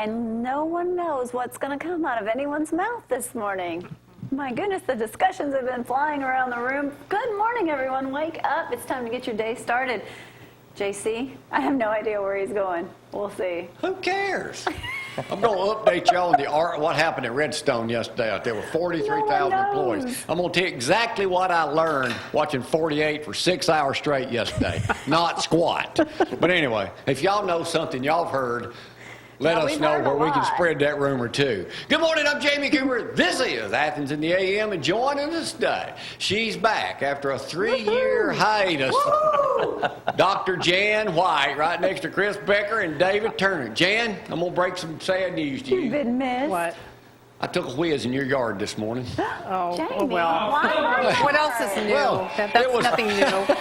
and no one knows what's going to come out of anyone's mouth this morning. My goodness, the discussions have been flying around the room. Good morning, everyone. Wake up. It's time to get your day started. JC, I have no idea where he's going. We'll see. Who cares? I'm going to update y'all on what happened at Redstone yesterday. There were 43,000 employees. I'm going to tell you exactly what I learned watching 48 for 6 hours straight yesterday. Not squat. But anyway, if y'all know something y'all have heard, let us know where we can spread that rumor too. Good morning, I'm Jamie Cooper. This is Athens in the AM, and joining us today, she's back after a 3-year hiatus. Dr. Jan White, right next to Chris Becker and David Turner. Jan, I'm going to break some sad news to you. You've been missed. What? I took a whiz in your yard this morning. Oh, Jamie, well. What else is new? Well, That's it was- nothing new.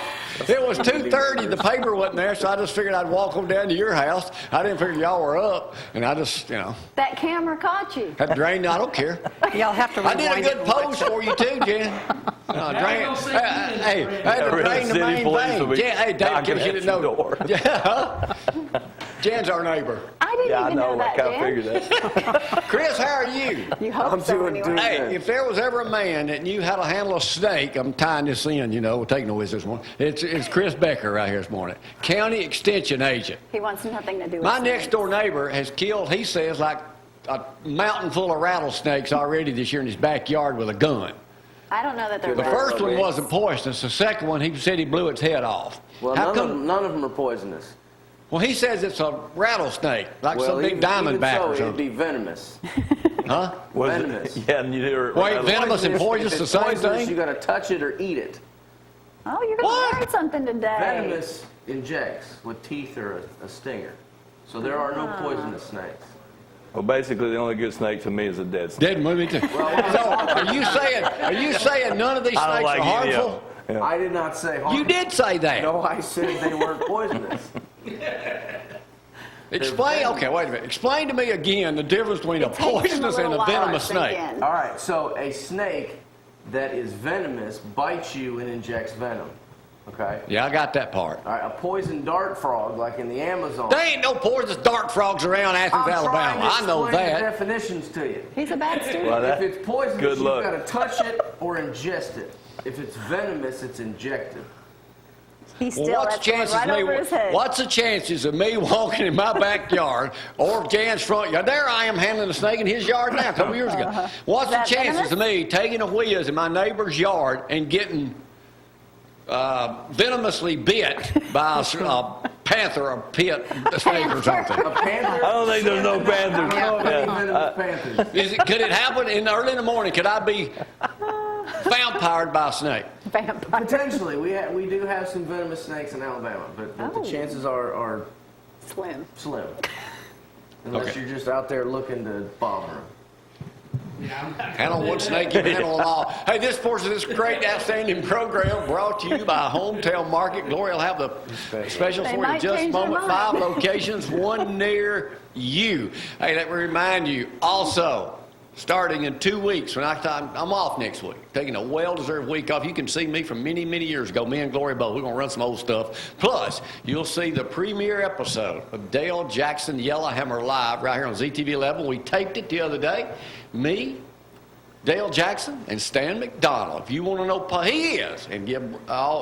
It was 2:30. The paper wasn't there, so I just figured I'd walk on down to your house. I didn't figure y'all were up, and I just, That camera caught you. had drained. I don't care. Y'all have to I did a rewind good it and watch pose for you too, Jan. Hey, I had to drain the main thing. Jan, hey, Dave, you didn't know. Yeah. Jan's our neighbor. I didn't even know that, I Jan. figured that. Chris, how are you? You hope so anyway. Hey, if there was ever a man that knew how to handle a snake, I'm tying this in, we're taking a whiz this morning. It's Chris Becker right here this morning, county extension agent. He wants nothing to do with My snakes. next door neighbor has killed, he says, like a mountain full of rattlesnakes already this year in his backyard with a gun. I don't know that they're The first one wasn't poisonous. The second one, he said he blew its head off. Well, none of them are poisonous. Well, he says it's a rattlesnake, like some big diamondback or It'd something. be venomous. Huh? Venomous. Yeah, and you hear Wait, venomous and poisonous the same thing? You got to touch it or eat it. Oh, you're going to learn something today. Venomous injects with teeth or a stinger. So there are no poisonous snakes. Well, basically, the only good snake to me is a dead snake. Dead movie too. So, are you saying none of these I don't snakes like are any of harmful? them. Yeah. I did not say harmful. You did say that. No, I said they weren't poisonous. Explain. Okay, wait a minute. Explain to me again the difference between a It takes them poisonous and little a while venomous to sink snake. in. All right, so a snake that is venomous bites you and injects venom. Okay? Yeah, I got that part. All right, a poison dart frog, like in the Amazon. There ain't no poisonous dart frogs around Athens, Alabama. I know I'm trying to explain the that. definitions to you. He's a bad student. Well, If it's poisonous, good you've luck. got to touch it or ingest it. If it's venomous, it's injected. He Well, still, that's going right over his head. what's the chances of me walking in my backyard or Jan's front yard? There I am handling a snake in his yard now, a couple years ago. What's the Is that chances venomous? of me taking a whiz in my neighbor's yard and getting venomously bit by a panther or pit snake or something? A panther? I don't think there's no panthers. Venomous panthers. Could it happen early in the morning? Could I be vampired by a snake? Vampire. Potentially. We do have some venomous snakes in Alabama, but Oh. the chances are Slim. slim. Unless Okay. you're just out there looking to bother them. Handle one snake, you can handle them all. Hey, this portion of this great, outstanding program brought to you by Hometown Market. Glory will have the special They for you in might just a change their moment. mind. 5 locations, one near you. Hey, let me remind you also, starting in 2 weeks, I'm off next week, taking a well-deserved week off. You can see me from many, many years ago, me and Glory Bow. We're going to run some old stuff. Plus, you'll see the premiere episode of Dale Jackson Yellowhammer Live right here on ZTV 11. We taped it the other day. Me, Dale Jackson, and Stan McDonald. If you want to know who he is, and give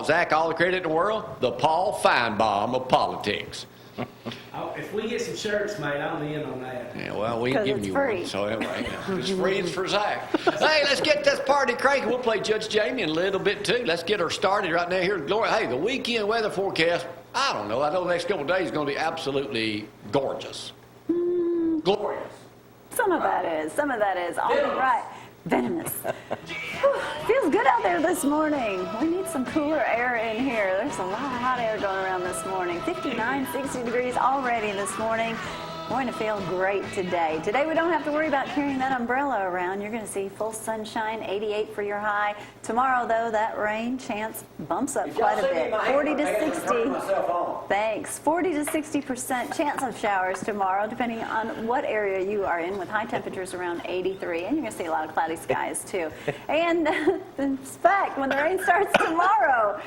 Zack all the credit in the world, the Paul Feinbaum of politics. If we get some shirts made, I'm in on that. Yeah, well, we ain't 'Cause giving it's you free. one. So anyway, it's free. It's for Zack. Hey, let's get this party cranking. We'll play Judge Jamie in a little bit too. Let's get her started right now here at Glory. Hey, the weekend weather forecast. I don't know. I know the next couple of days is going to be absolutely gorgeous, glorious. Some of that is. Some of that is. All right. Venomous. Whew, feels good out there this morning. We need some cooler air in here. There's a lot of hot air going around this morning. 59, 60 degrees already this morning. Going to feel great today. Today we don't have to worry about carrying that umbrella around. You're going to see full sunshine, 88 for your high. Tomorrow, though, that rain chance bumps up quite a bit. 40 to 60. Thanks. 40 to 60% chance of showers tomorrow, depending on what area you are in, with high temperatures around 83. And you're going to see a lot of cloudy skies, too. And in fact, when the rain starts tomorrow,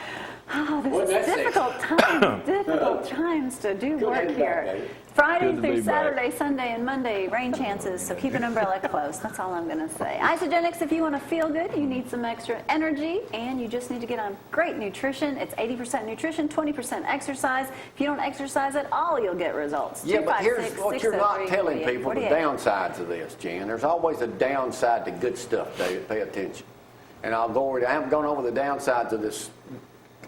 Oh, Wasn't this that is difficult times to do Good work to be here. back, Dave. Friday Good to through be back. Saturday, Sunday, and Monday, rain chances, so keep an umbrella close. That's all I'm going to say. Isogenics, if you want to feel good, you need some extra energy, and you just need to get on great nutrition. It's 80% nutrition, 20% exercise. If you don't exercise at all, you'll get results. Yeah, but here's 256 what you're not 603 telling 48 people, the 48. downsides of this, Jan. There's always a downside to good stuff, David. Pay attention. And I haven't gone over the downsides of this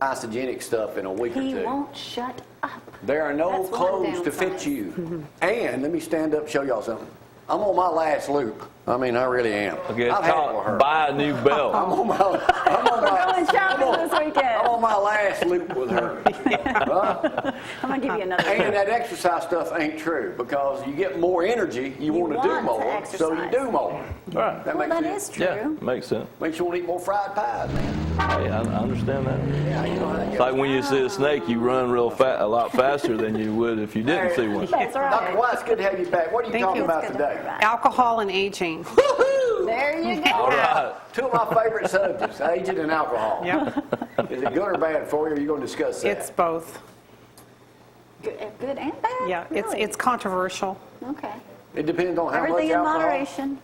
isogenic stuff in a week or He two. won't shut up. There are no That's one clothes to fit downside. you. And let me stand up and show y'all something. I'm on my last loop. I mean, I really am. Okay, it's I've had it with called her. buy a new belt. I'm on my Going shopping this I'm weekend. on my last loop with her. I'm going to give you another And one. that exercise stuff ain't true because you get more energy, you want to do want to more, so you exercise. do more. Right. That Well, makes that sense. is true. Yeah, makes sense. Makes you want to eat more fried pies, man. Hey, I understand that. Yeah, you know how that It's goes. like when you see a snake, you run a lot faster than you would if you didn't see one. That's Dr. right. White, it's good to have you back. What are you Thank talking you. about It's good today? to have you back. Alcohol and aging. There you go. All right. Two of my favorite subjects, aging and alcohol. Yep, Is it good or bad for you, or are you going to discuss that? it's both. Good and bad? Yeah, Really? it's controversial. Okay. It depends on how Everything much in alcohol. moderation.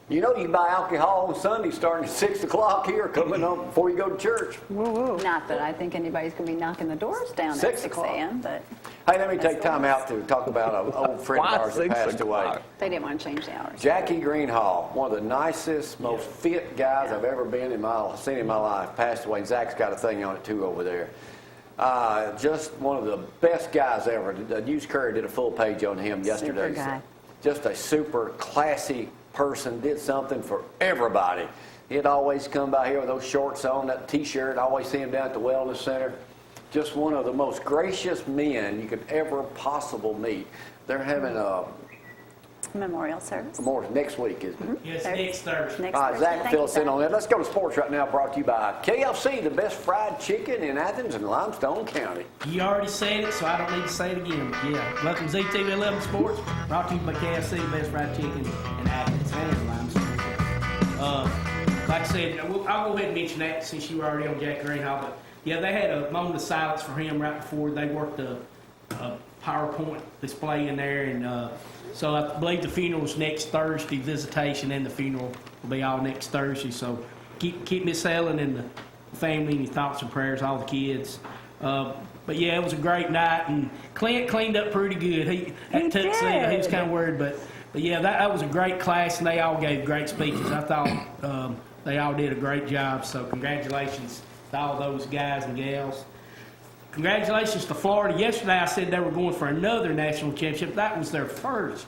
You know you buy alcohol on Sunday starting at 6 o'clock here, coming up before you go to church. Woo woo. Not that I think anybody's going to be knocking the doors down at 6 6 o'clock. a.m., but Hey, let me That's take time nice. out to talk about an old friend of Why ours that 6 passed away. o'clock? they didn't want to change the hours. Jackie Greenhall, one of the nicest, most fit guys I've ever seen in my life, passed away. Zack's got a thing on it too over there. Just one of the best guys ever. News Courier did a full page on him yesterday. Super guy. Just a super classy person, did something for everybody. He'd always come by here with those shorts on, that T-shirt. I always see him down at the Wellness Center. Just one of the most gracious men you could ever possibly meet. They're having a Memorial service. more next week, isn't it? Yes, Thursday. next Thursday. Next All right, Thursday. Zach will Thank fill you, us in Zach. on that. Let's go to sports right now, brought to you by KFC, the best fried chicken in Athens and Limestone County. You already said it, so I don't need to say it again. But yeah, welcome to ZTV 11 Sports, brought to you by KFC, the best fried chicken in Athens and Limestone. Like I said, I'll go ahead and mention that since you were already on Jack Greenhall. But yeah, they had a moment of silence for him right before they worked a PowerPoint display in there, and so I believe the funeral is next Thursday, visitation, and the funeral will be all next Thursday. So keep Miss Ellen and the family in your thoughts and prayers, all the kids. But yeah, it was a great night, and Clint cleaned up pretty good. He He tuxedo, he was did. kind of worried, but yeah, that was a great class, and they all gave great speeches. I thought they all did a great job. So congratulations to all those guys and gals. Congratulations to Florida. Yesterday I said they were going for another national championship. That was their first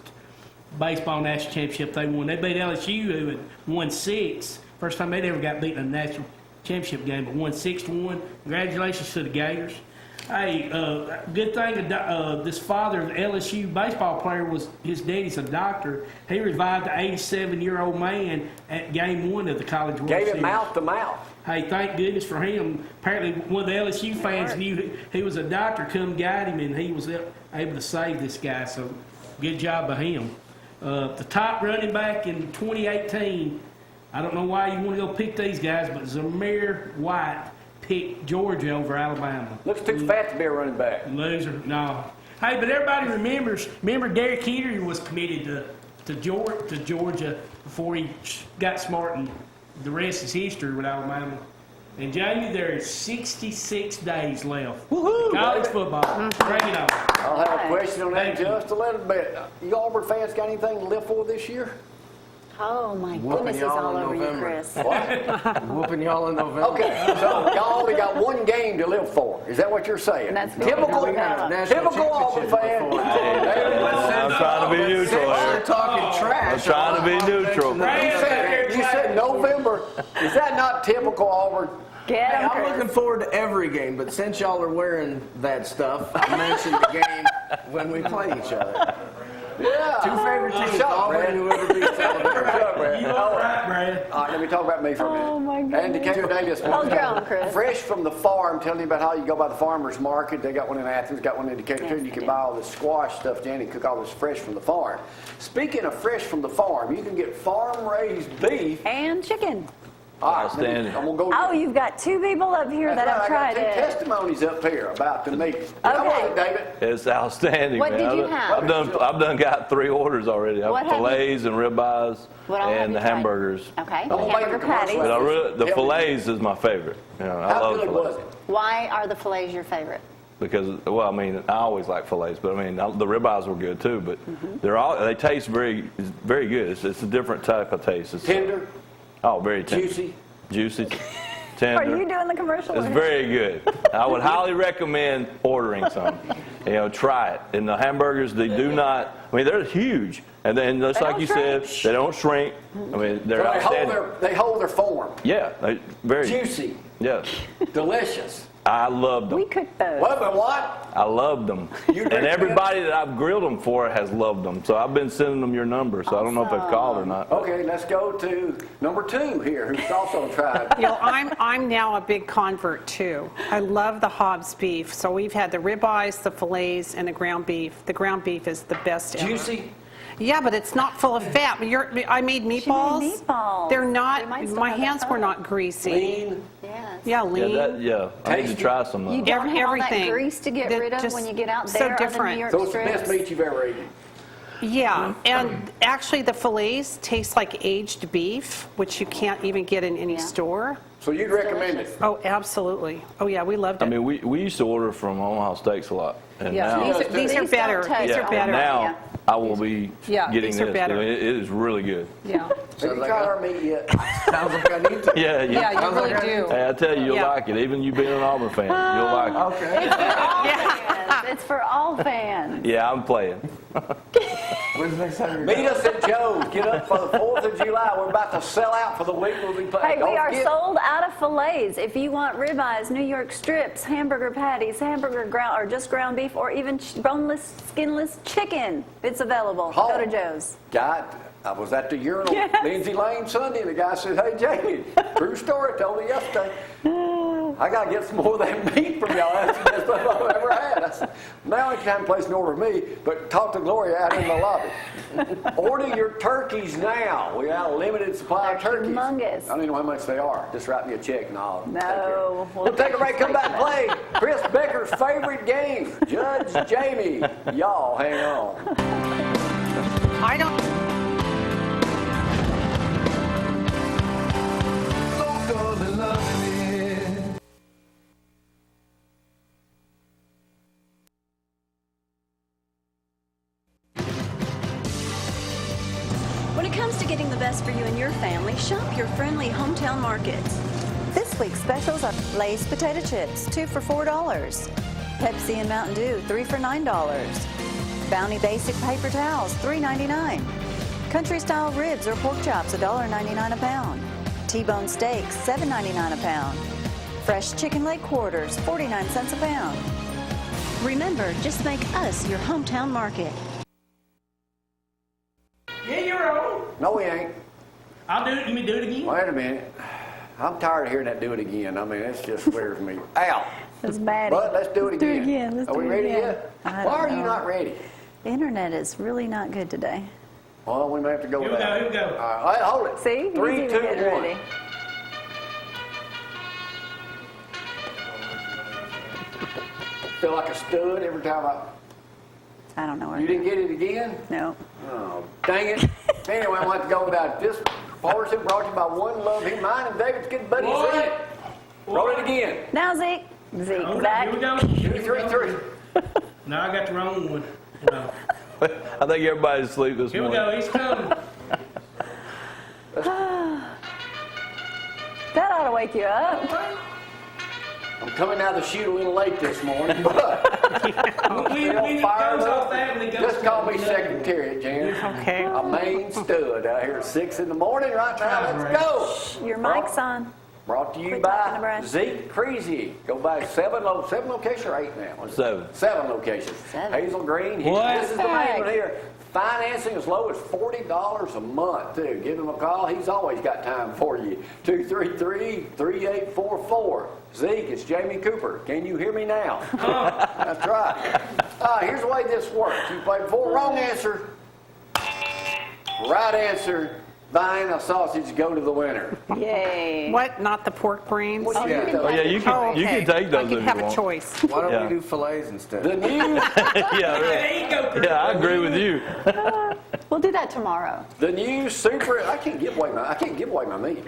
baseball national championship they won. They beat LSU, who had won 6. First time they'd ever got beaten in a national championship game, but won 6-1. Congratulations to the Gators. Hey, good thing this father, the LSU baseball player, was his daddy's a doctor. He revived the 87-year-old man at Game 1 of the College World Gave Series. it mouth to mouth. Hey, thank goodness for him. Apparently, one of the LSU fans knew he was a doctor, come guide him, and he was able to save this guy. So, good job by him. The top running back in 2018, I don't know why you want to go pick these guys, but Zamir White picked Georgia over Alabama. Looks too fat to be a running back. Loser, no. Hey, but everybody remember Derrick Henry was committed to Georgia before he got smart, and the rest is history with Alabama. And Jamie, there is 66 days left. Woohoo, College baby. football. Bring it on. I'll have a question on that Thank you. just a little bit. You Auburn fans got anything to live for this year? Oh, my Whooping goodness, he's y'all all in over you, November. Chris. What? Whooping y'all in November. Okay, so y'all only got one game to live for. Is that what you're saying? That's typical, we got a national typical Auburn championship fan. before. I'm trying to be neutral We're here. talking trash. I'm trying to be neutral. You said November. Is that not typical Auburn? Get Hey, him, I'm Chris. looking forward to every game, but since y'all are wearing that stuff, I mentioned the game when we play each other. Yeah. Two favorite teams, Shut up, Auburn, Brad. whoever beats Alabama. Shut up, Brad. You all right, Brad? All right, let me talk about me for a minute. Oh, my And Decatur Daily this morning. Hold your own, Chris. Fresh from the farm, telling you about how you go by the farmer's market. They got one in Athens, got one in Decatur Yes, too. You they can do. buy all this squash stuff, Jan, and cook all this fresh from the farm. Speaking of fresh from the farm, you can get farm-raised beef And chicken. All right, Outstanding. I'm gonna go. Oh, you've got 2 people up here That's that have right, tried I got 2 it. testimonies up here about the meat. How was it, David? It's outstanding, What man. did you I've have? done got 3 orders already. What have you- Fillets and ribeyes What all have and you the tried? hamburgers. Okay, gonna make a hamburger commercial patties. But the Tell me. fillets is my favorite. You know, I How love good fillets. was it? Why are the fillets your favorite? Because, well, I mean, I always like fillets, but I mean, the ribeyes were good too. But Mm-hmm. they taste very good. It's a different type of taste. It's Tender, Oh, very tender. juicy. Are Tender. you doing the commercial? It's or- very good. I would highly recommend ordering some. Try it. And the hamburgers, they do not. I mean, they're huge, and then just They like don't you said, shrink. they don't shrink. I mean, they're So outstanding. they hold their form. Yeah, very Juicy, Yes, delicious. I loved We them. cooked those. What, but what? I loved them, You and recommend- everybody that I've grilled them for has loved them. So I've been sending them your number. So I don't know if they've called or not. Okay, let's go to number 2 here, who's also tried. You know, I'm now a big convert too. I love the Hobbs beef. So we've had the ribeyes, the fillets, and the ground beef. The ground beef is the best ever. Juicy. Yeah, but it's not full of fat. I made meatballs. meatballs. They're They not. might still My have that hands were color. not greasy. Lean. Yes. Yeah, lean. I need to Tasty. try some of You them. don't have all that Everything. grease to get They're rid of just when you get out so there. different. Other New York So it's the best strips. meat you've ever eaten. Yeah, and actually the fillets taste like aged beef, which you can't even get in any Yeah. store. So you'd recommend it? Oh, absolutely. Oh, yeah, we loved it. I mean, we used to order from Omaha Steaks a lot, and yeah, now, these are These don't better. taste These are like better. now Yeah. I will be Yeah, getting these are this. better. It is really good. Yeah, Have you like tried a- our meat yet? Sounds like I need to. Yeah, yeah, you Sounds really like I do. Hey, I tell you, you'll Yeah. like it. Even you being an Auburn fan, you'll like it. Okay. Fans. It's for all fans. Yeah, I'm playing. When's the next time you're Meet us at Joe's. Get up for the 4th of July. We're about to sell out for the week we'll be playing. Hey, we Don't are forget- sold out of fillets. If you want ribeyes, New York strips, hamburger patties, hamburger ground, or just ground beef, or even boneless, skinless chicken, it's available. Oh. Go to Joe's. I was at the urinal, Yes. Lindsay Lane Sunday, and the guy said, "Hey, Jamie, true story, told me yesterday. I got to get some more of that meat from y'all. That's the best stuff I've ever had." I said, "Now you can't place an order with me, but talk to Gloria out in the lobby. Order your turkeys now. We got a limited supply of They're turkeys. humongous. I don't even know how much they are. Just write me a check and I'll take care of No. it. We'll take a break, come back and play Chris Becker's favorite game, Judge Jamie. Y'all hang on. I don't. local and loving it. When it comes to getting the best for you and your family, shop your friendly hometown markets. This week's specials are Lay's potato chips, 2 for $4. Pepsi and Mountain Dew, 3 for $9. Bounty Basic paper towels, $3.99. Country style ribs or pork chops, $1.99 a pound. T-bone steaks, $7.99 a pound. Fresh chicken leg quarters, 49 cents a pound. Remember, just make us your hometown market. Yeah, you're on. No, we ain't. I'll do it. You mean do it again? Wait a minute. I'm tired of hearing that do it again. I mean, it just wears me out. That's bad. But let's do it Let's do again. it again. Let's Are do we it ready again. yet? I Why don't are you know. not ready? The internet is really not good today. Well, we may have to go Here with we go, that. here we go. All right, hold it. See? 3, He's 2, even getting 1. ready. Feel like a stud every time I don't know where. You didn't get it again? No. Oh, dang it. Anyway, I want to go without this. Forrest brought to you by One Love. He, mine, and David's good buddy What? Zeke. Roll it again. Now, Zeke. Zeke, Hold on, back. here we go. 2, 3, 3. No, I got the wrong one. No. I think everybody's asleep this Here we morning. go. He's coming. That ought to wake you up. I'm coming out of the chute a little late this morning, but We still goes fired off up. that when he goes. Just call me Secretariat, Jan. Okay. A main stud out here at 6 in the morning right now. Let's go. Your mic's on. Brought to you Quit talking to by Brad. Zeke Creasy. Go by 7 locations or 8 now? 7 locations. 7. Hazel Green. What? This is the main one here. Financing as low as $40 a month, too. Give him a call. He's always got time for you. 233-3844. Zeke, it's Jamie Cooper. Can you hear me now? That's right. Here's the way this works. You played before. Wrong answer. Right answer. Vienna sausage go to the winner. Yay. What, not the pork brains? What do you think? Oh, yeah, you can, you can take those I if can you have a want. choice. Why don't Yeah. we do fillets instead? The new, Yeah, There you go, Chris. yeah, I agree with you. We'll do that tomorrow. the new super. I can't give away my meat.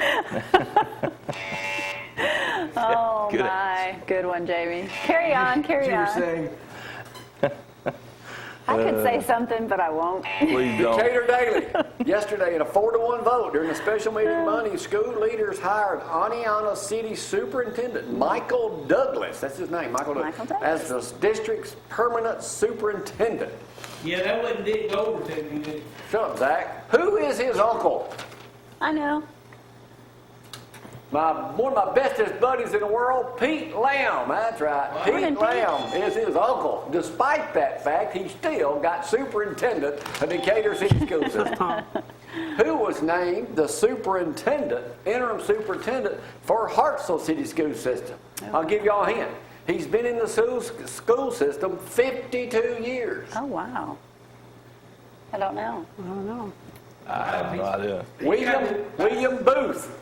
Oh, Good. my. Good one, Jamie. Carry on, carry You were on. saying, I could say something, but I won't. Please don't. Decatur Daily. Yesterday, in a 4-to-1 vote during a special meeting in Monday, school leaders hired Aniana City Superintendent Michael Douglas. That's his name, Michael Michael Douglas. As the district's permanent superintendent. Yeah, that one didn't go over to me, did it? Shut up, Zack. Who is his uncle? I know. One of my bestest buddies in the world, Pete Lamb. That's right. Morning, Pete Lamb is his uncle. Despite that fact, he still got superintendent of Decatur City School System. Who was named the interim superintendent for Hartselle City School System. I'll give y'all a hint. He's been in the school system 52 years. Oh, wow. I don't know. I don't know. I have no idea. William Booth.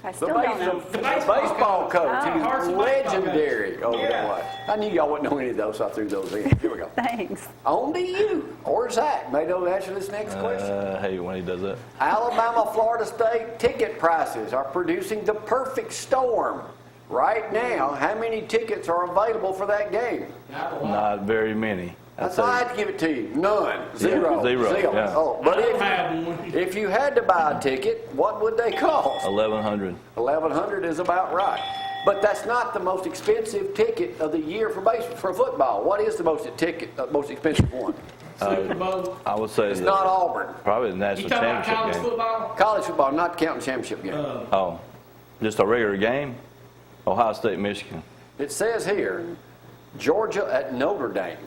I The still don't know. baseball coach. Oh. He's Hartselle baseball legendary coach. over Yeah. that way. I knew y'all wouldn't know any of those, so I threw those in. Here we go. Thanks. On to you, or Zack. May know answer this next question. Hey, when he does that. Alabama, Florida State ticket prices are producing the perfect storm. Right now, how many tickets are available for that game? Not very many. That's why I had to give it to you. None. Zero. zero, yeah. Oh, but I don't have one. if you had to buy a ticket, what would they cost? 1,100. 1,100 is about right. But that's not the most expensive ticket of the year for football. What is the most expensive one? Super Bowl. I would say It's that not Auburn. probably the You national talking about college championship game. football? College football, not counting championship game. Oh, just a regular game? Ohio State, Michigan. It says here, Georgia at Notre Dame.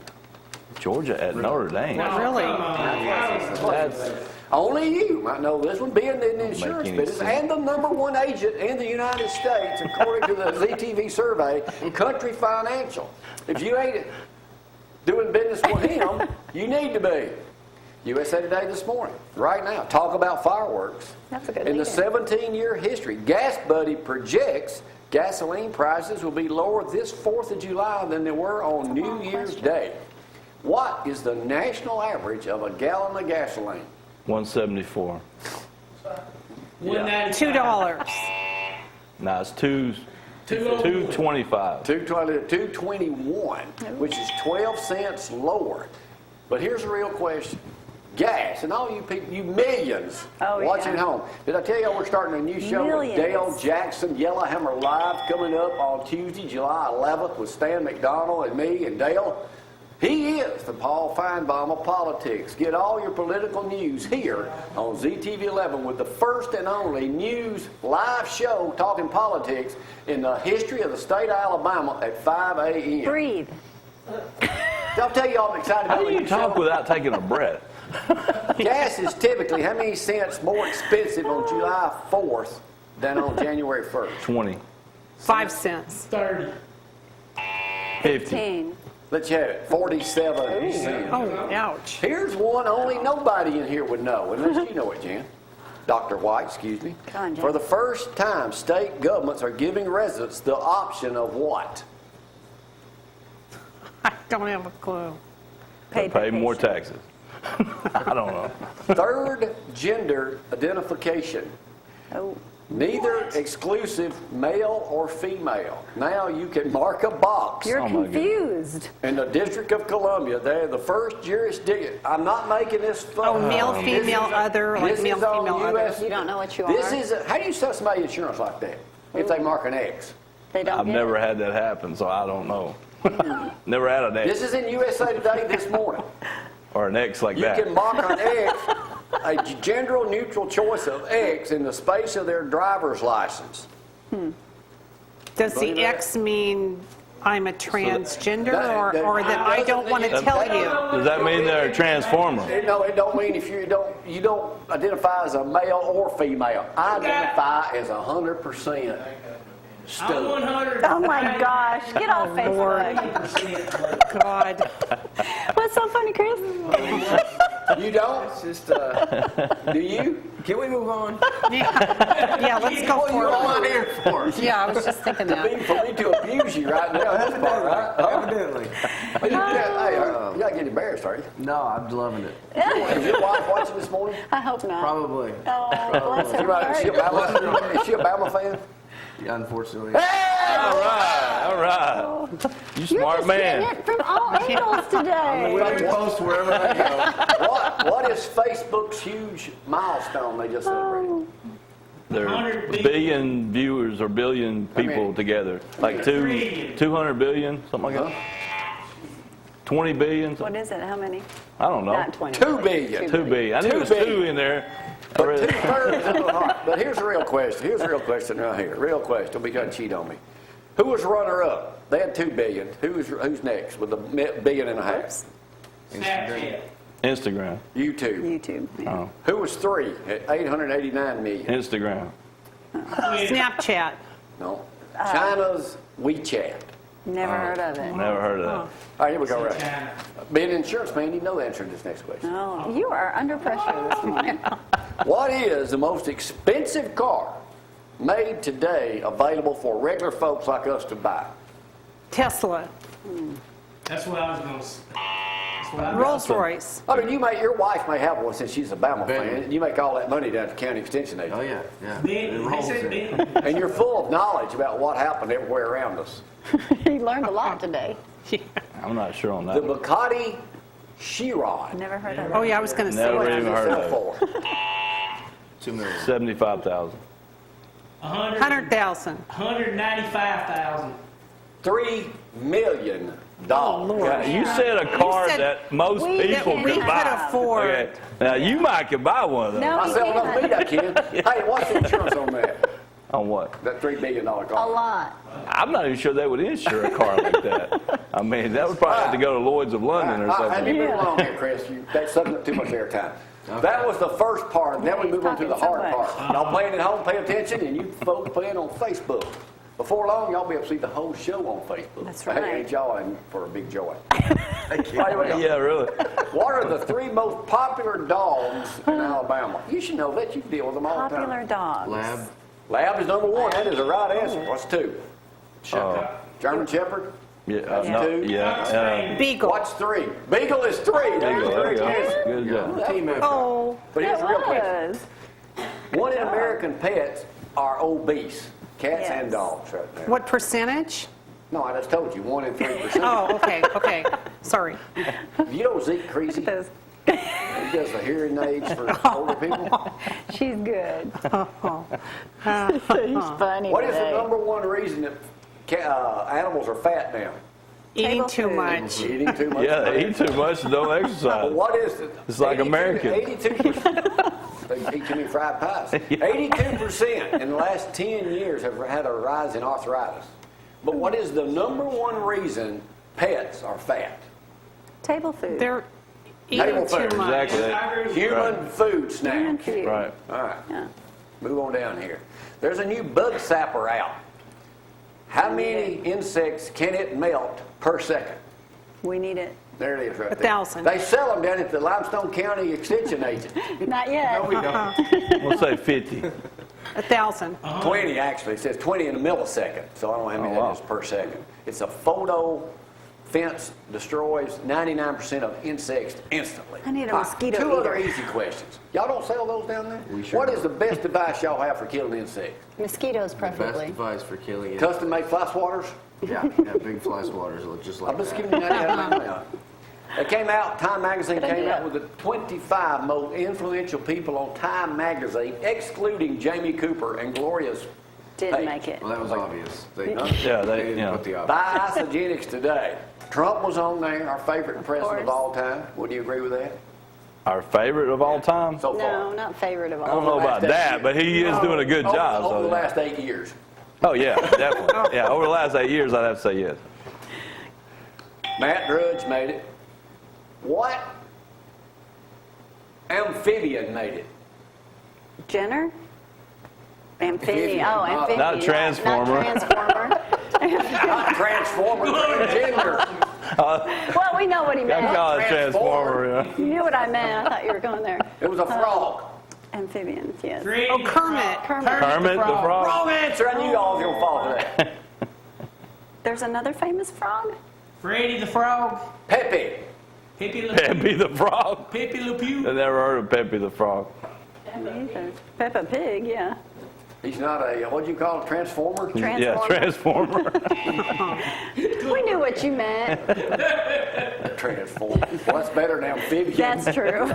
Georgia at Notre Dame. Not really. That's, Only you might know this one, being in the insurance any business sense. and the #1 agent in the United States, according to the ZTV survey, Country Financial. If you ain't doing business with him, you need to be. USA Today this morning, right now, talk about fireworks. That's a good In the leader. 17-year history, Gas Buddy projects gasoline prices will be lower this 4th of July than they were on New Year's Day. What is the national average of a gallon of gasoline? 174. $2. Nah, it's 225. 221, which is 12 cents lower. But here's the real question. Gas, and all you people, you millions watching at home. Did I tell you we're starting a new show Millions. with Dale Jackson, Yellowhammer Live, coming up on Tuesday, July 11th with Stan McDonald and me and Dale? He is the Paul Feinbaum of politics. Get all your political news here on ZTV 11 with the first and only news live show talking politics in the history of the state of Alabama at 5 a.m. Breathe. I'll tell you all I'm excited How about do when you you talk show. without taking a breath? Gas is typically how many cents more expensive on July 4th than on January 1st? 20. 5 cents. 30. 50. 15. Let's have it, 47 cents. Oh, ouch. Here's one only nobody in here would know, unless you know it, Jan. Dr. White, excuse me. Come on, Jan. For the first time, state governments are giving residents the option of what? I don't have a clue. Paid Pay more vacation. taxes. I don't know. Third gender identification. Oh, Neither exclusive male or female. Now you can mark a box. you're Oh, my confused. In the District of Columbia, they're the first jurisdiction. I'm not making this fun. Oh, male, This female, is- other, like this male, is on female, other. US You don't know what you This are. is, how do you sell somebody insurance like that if they mark an X? They don't I've get never it. had that happen, so I don't know. Never had an This X is in USA Today this morning. or an X like You that. can mark an X, a gender neutral choice of X in the space of their driver's license. Does Believe the that? X mean I'm a transgender that- or that I don't want to that- tell that- you? Does that mean they're a transformer? It don't mean if you don't identify as a male or female. I identify as 100% I'm student. 100. Oh my gosh, get off Facebook. God. What's so funny, Chris? You don't? It's just, Do you? can we move on? Yeah, let's go What are you for all it. here for? Yeah, I was just thinking that. For me to abuse you right now, that's part, right? Evidently. But you gotta get embarrassed, are you? No, I'm loving it. Is your wife watching this morning? I hope not. Probably. Oh, bless her Is she a heart. Bama, is she a Bama fan? Yeah, unfortunately. All right. You You're smart just man. getting it from all angles today. Winning post wherever I go. What is Facebook's huge milestone they just celebrated? There are 100 billion viewers or billion people many? together. Like Trillion. 200 billion, something like that. 20 billion? What is it? How many? I don't know. Not 20. 2 billion. 2 billion. I knew 2 it was billion. 2 in there. But 2/3 of the heart. But here's the real question. Here's the real question right here. Real question. Don't be trying to cheat on me. Who was runner-up? They had 2 billion. Who's next with $1.5 billion? Snapchat. Instagram. YouTube. YouTube. Yeah. Oh. Who was 3 at 889 million? Instagram. Snapchat. No. China's WeChat. Never heard of it. Never heard of that. All right, here we go. Right. China. Being an insurance man, you know the answer to this next question. Oh, you are under pressure this morning. What is the most expensive car made today available for regular folks like us to buy? Tesla. That's what I was going to say. That's what I was Rolls Royce. I mean, your wife may have one since she's a Bama fan. You make all that money down at the county extension agent. Oh, yeah, yeah. It Ben, rolls they said in. Ben. And you're full of knowledge about what happened everywhere around us. You learned a lot today. I'm not sure on The that. one. Bugatti Chiron. Never heard of it. Oh, yeah, I was going to say Never What that. does even it heard sell of for? 2 million. 75,000. 100,000. 195,000. $3 million. Yeah, you said a car said that most we people didn't could have- buy. could afford. Okay. Now you might could buy one of those. No, I you said enough can't. meat I can. Hey, what's the insurance on that? On what? That $3 billion car. A lot. I'm not even sure they would insure a car like that. I mean, that would probably have to go to Lloyd's of London or Have you something. moved along here, Chris? That's sucking up too much airtime. That was the first part. Now we he's move on to the talking hard so part. Y'all playing at home, pay attention, and you folks playing on Facebook. Before long, y'all be able to see the whole show on Facebook. That's Hey, right. ain't y'all in for a big joy? Right, here we go. Yeah, really. What are the 3 most popular dogs in Alabama? You should know that. You deal with them all the time. Popular dogs. Lab. Lab is number 1. That is the right answer. What's 2? German Shepherd. Yeah, That's no, 2. yeah. Beagle. What's 3? Beagle is 3. That's There you the go. correct answer. Good job. Team effort. Oh, But here's the real question. was. 1 in American pets are obese. Cats Yes. and dogs right there. what percentage? No, I just told you, 1 in 3%. Oh, okay. Sorry. You know Zeke Creasy? Those- He does the hearing aids for older people. She's good. He's funny What is the today. number 1 reason that animals are fat now? Eating Table too food. Mm-hmm. much. Eating too much. Yeah, they eat too much and don't Well, exercise. what is it? It's like Americans. 82%. They eat too many fried pies. 82% in the last 10 years have had a rise in arthritis. But what is the number 1 reason pets are fat? Table food. They're Table eating food. too much. Exactly. Human food Human snacks. food. Right. All right. Yeah. Move on down here. There's a new bug zapper out. How many insects can it melt per second? We need it. There it is right there. 1,000. They sell them down at the Limestone County Extension Agent. Not yet. We don't. We'll say 50. 1,000. 20 actually. It says 20 in a millisecond. So I don't know how many Oh, wow. that is per second. It's a photo fence, destroys 99% of insects instantly. I need a All right, mosquito 2 other eater. easy questions. Y'all don't sell those down there? We sure What is don't. the best device y'all have for killing insects? Mosquitoes, Best preferably. device for killing it. Custom-made fly swatters? Yeah, big fly swatters look just like I'm just that. giving you an idea. They came out, Time Magazine Good came idea. out with the 25 most influential people on Time Magazine, excluding Jamie Cooper and Gloria's Didn't page. make it. Well, that was obvious. They, Yeah, they, didn't you know. put the obvious. Buy Isogenics today. Trump was on there, our favorite president of course. all time. Would you agree with that? Our favorite of all time? So far. No, not favorite of I don't all. know Over the about last 8 that, years. but he is doing a good job. Over so the yeah. last 8 years. Oh, yeah, definitely. Yeah, over the last 8 years, I'd have to say yes. Matt Drudge made it. What amphibian made it? Jenner? Amphibian. Oh, Not- amphibian. not a transformer. Not transformer. Not Transformer, transgender. Well, we know what he I meant. call it Transformer. Yeah. You knew what I meant. I thought you were going there. It was a frog. Amphibians, yes. Freddy Oh, the Kermit. Frog. Kermit the Frog. Wrong answer. I knew y'all was going to fall for that. There's another famous frog? Freddy the Frog. Pepe. Pepe Le Pepe the Frog. Pepe Le Pew. I never heard of Pepe the Frog. Me either. Peppa Pig, yeah. He's not a, what'd you call it, transformer? Yeah, Transformer. We knew what you meant. Transformer. Well, that's better than amphibian. That's true.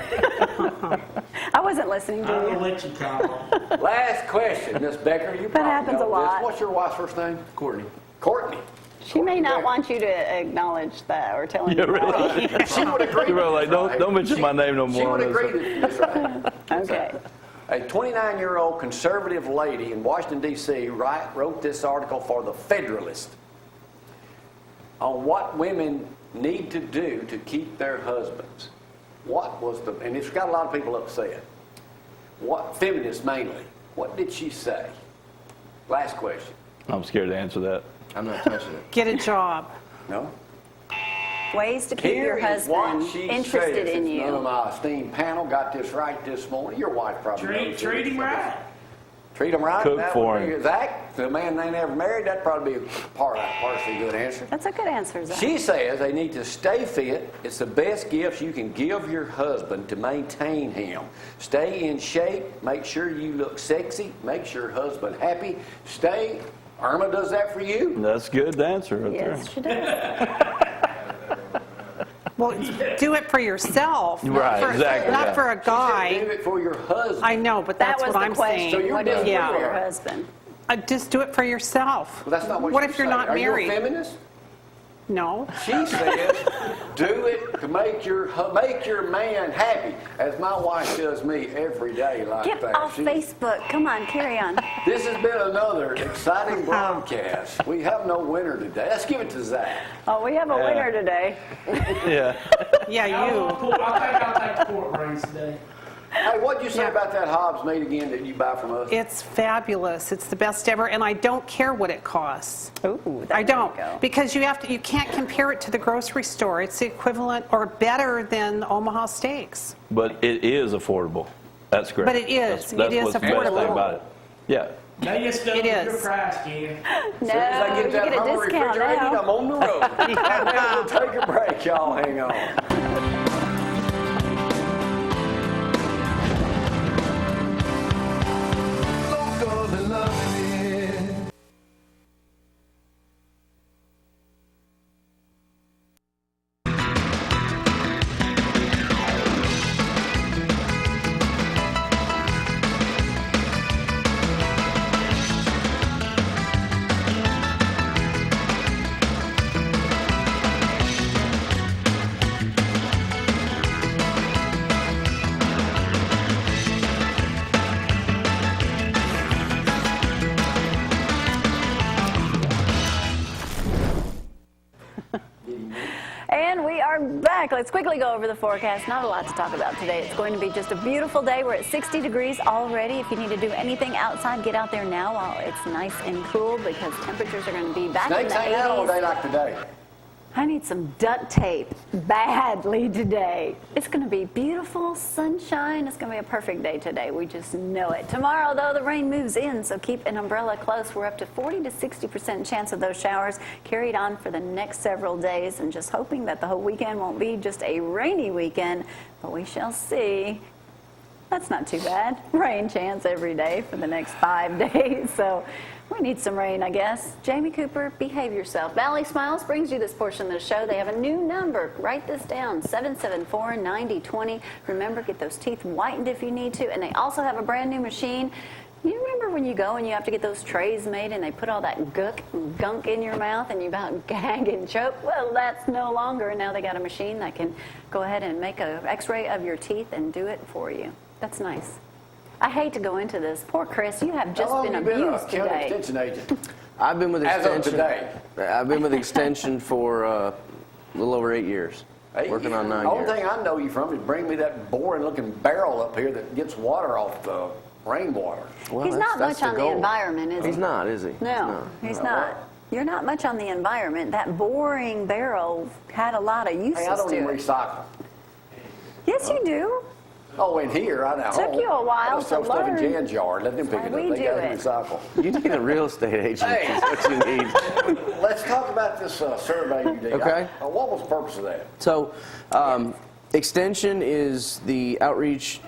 I wasn't listening to I'll you. let you call him. Last question, Miss Becker. You probably happens know a lot. this. What's your wife's first name? Courtney. Courtney. She may not want you to acknowledge that or tell him. Yeah, really. She would agree. You're like, don't mention my name no more. She would agree that that's right. Okay. A 29-year-old conservative lady in Washington, D.C. wrote this article for The Federalist on what women need to do to keep their husbands. What was the, and it's got a lot of people upset. What, feminists mainly, what did she say? Last question. I'm scared to answer that. I'm not touching it. Get a job. No? Ways to keep Here your is what husband she interested says. in None of you. my esteemed panel got this right this morning. Your wife probably knows Treat this. him right. Treat him right. Cook That for would be- him. Zach, the man they never married, that'd probably be a partially good answer. That's a good answer, Zach. She says they need to stay fit. It's the best gift you can give your husband to maintain him. Stay in shape. Make sure you look sexy. Make your husband happy. Stay. Irma does that for you. That's a good answer right Yes, there. she does. Well, do it for yourself. not Right, for- exactly, Not yeah. for a Do guy. it for your husband. I know, but That that's was what the I'm question. So saying. you're What do you do Yeah. for your husband? Just do it for yourself. Well, that's not what if you're say. not Are married? you a feminist? No. She says, do it to make your man happy, as my wife does me every day like Get that. off She- Facebook. Come on, carry on. This has been another exciting broadcast. We have no winner today. Let's give it to Zach. Oh, we have a winner today. Yeah. Yeah, I you. think I'll take the pork rinds today. Hey, what'd you say Yeah. about that Hobbs meat again that you buy from us? It's fabulous. It's the best ever, and I don't care what it costs. Ooh, I don't, go. because you can't compare it to the grocery store. It's the equivalent or better than Omaha steaks. But it is affordable. That's great. But it is. That's It is what's the best affordable. thing about it. Yeah. They just don't It get your is. price, Ken. No, As soon as I you get that get a Hummer discount refrigerated, now. I'm on the road. We'll take a break, y'all. Hang on. And we are back. Let's quickly go over the forecast. Not a lot to talk about today. It's going to be just a beautiful day. We're at 60 degrees already. If you need to do anything outside, get out there now while it's nice and cool because temperatures are going to be back in Snakes the ain't out all 80s. day like today. I need some duct tape badly today. It's going to be beautiful sunshine. It's going to be a perfect day today. We just know it. Tomorrow, though, the rain moves in, so keep an umbrella close. We're up to 40 to 60% chance of those showers carried on for the next several days, and just hoping that the whole weekend won't be just a rainy weekend, but we shall see. That's not too bad. Rain chance every day for the next 5 days, so we need some rain, I guess. Jamie Cooper, behave yourself. Valley Smiles brings you this portion of the show. They have a new number. Write this down, 774-9020. Remember, get those teeth whitened if you need to. And they also have a brand new machine. You remember when you go and you have to get those trays made and they put all that gunk in your mouth and you about gag and choke? Well, that's no longer. Now they got a machine that can go ahead and make an x-ray of your teeth and do it for you. That's nice. I hate to go into this. Poor Chris, you have just How long been have you been a abused county today. extension agent? I've been with As of extension. today. I've been with extension for a little over 8 years. Working on 9 The only years. thing I know you from is bring me that boring-looking barrel up here that gets water off the rainwater. Well, He's not that's much on the goal. environment, is he? He's not, is he? No, he's not. You're not much on the environment. That boring barrel had a lot of uses Hey, I don't to even it. recycle. Yes, you do. Oh, in here, I know. Took you a while I just throw to stuff in learn. Jan's yard. Let them pick it up. We They do got to it. recycle. You need a real estate agent. Hey. Is what you need. Let's talk about this survey you did. Okay. What was the purpose of that? So, Extension is the outreach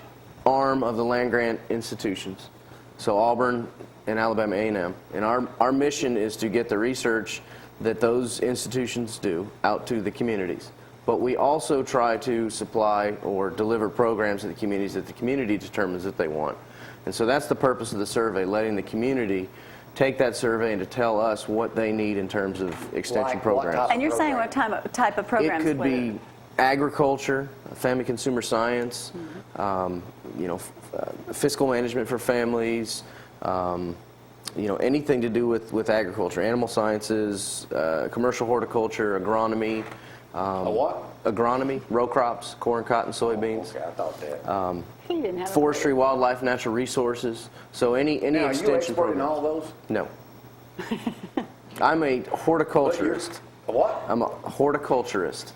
arm of the land-grant institutions. So Auburn and Alabama A&M. And our mission is to get the research that those institutions do out to the communities. But we also try to supply or deliver programs to the communities that the community determines that they want. And so that's the purpose of the survey, letting the community take that survey and to tell us what they need in terms of extension Like what programs. type? And you're saying what type of programs? It could would be agriculture, family consumer science, fiscal management for families, anything to do with agriculture, animal sciences, commercial horticulture, agronomy. A what? Agronomy, row crops, corn, cotton, soybeans. Okay, I thought that. He didn't have a Forestry, wildlife, natural resources. So any Now, are you extension expert in program. all those? No. I'm a horticulturist. A what? I'm a horticulturist.